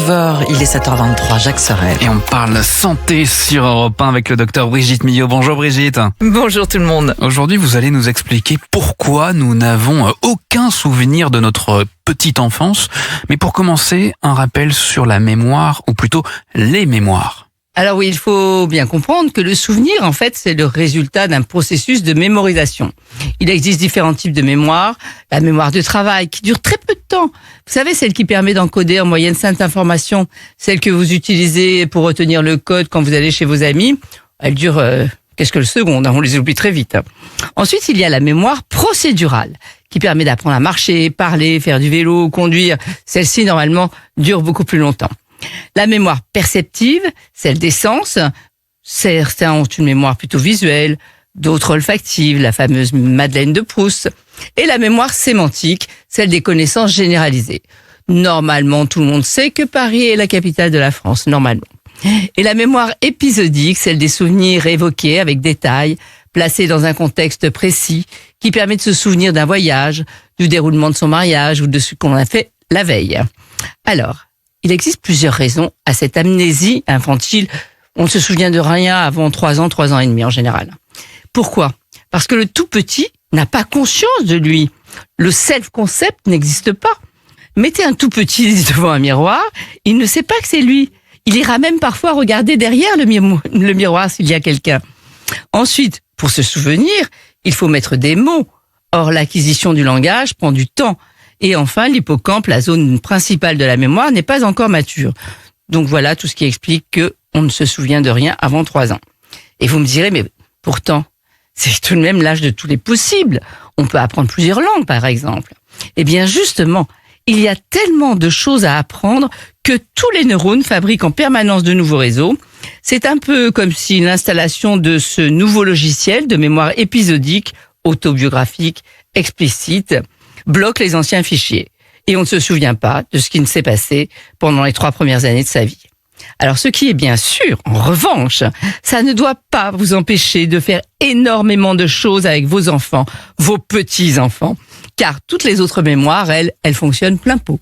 9h, il est 7h23, Jacques Sorel. Et on parle santé sur Europe 1 avec le docteur Brigitte Millot. Bonjour Brigitte. Bonjour tout le monde. Aujourd'hui, vous allez nous expliquer pourquoi nous n'avons aucun souvenir de notre petite enfance. Mais pour commencer, un rappel sur la mémoire, ou plutôt les mémoires. Alors oui, il faut bien comprendre que le souvenir, en fait, c'est le résultat d'un processus de mémorisation. Il existe différents types de mémoire. La mémoire de travail, qui dure très peu de temps. Vous savez, celle qui permet d'encoder en moyenne 5 informations, celle que vous utilisez pour retenir le code quand vous allez chez vos amis, elle dure qu'est-ce que le seconde, on les oublie très vite. Ensuite, il y a la mémoire procédurale, qui permet d'apprendre à marcher, parler, faire du vélo, conduire. Celle-ci, normalement, dure beaucoup plus longtemps. La mémoire perceptive, celle des sens, certains ont une mémoire plutôt visuelle, d'autres olfactive, la fameuse Madeleine de Proust, et la mémoire sémantique, celle des connaissances généralisées. Normalement, tout le monde sait que Paris est la capitale de la France, normalement. Et la mémoire épisodique, celle des souvenirs évoqués avec détail, placés dans un contexte précis, qui permet de se souvenir d'un voyage, du déroulement de son mariage ou de ce qu'on a fait la veille. Alors, il existe plusieurs raisons à cette amnésie infantile. On ne se souvient de rien avant 3 ans, 3 ans et demi en général. Pourquoi ? Parce que le tout petit n'a pas conscience de lui. Le self-concept n'existe pas. Mettez un tout petit devant un miroir, il ne sait pas que c'est lui. Il ira même parfois regarder derrière le miroir s'il y a quelqu'un. Ensuite, pour se souvenir, il faut mettre des mots. Or, l'acquisition du langage prend du temps. Et enfin, l'hippocampe, la zone principale de la mémoire, n'est pas encore mature. Donc voilà tout ce qui explique qu'on ne se souvient de rien avant 3 ans. Et vous me direz, mais pourtant, c'est tout de même l'âge de tous les possibles. On peut apprendre plusieurs langues, par exemple. Eh bien, justement, il y a tellement de choses à apprendre que tous les neurones fabriquent en permanence de nouveaux réseaux. C'est un peu comme si l'installation de ce nouveau logiciel de mémoire épisodique, autobiographique, explicite, bloque les anciens fichiers. Et on ne se souvient pas de ce qui ne s'est passé pendant les 3 premières années de sa vie. Alors ce qui est bien sûr, en revanche, ça ne doit pas vous empêcher de faire énormément de choses avec vos enfants, vos petits-enfants, car toutes les autres mémoires, elles fonctionnent plein pot.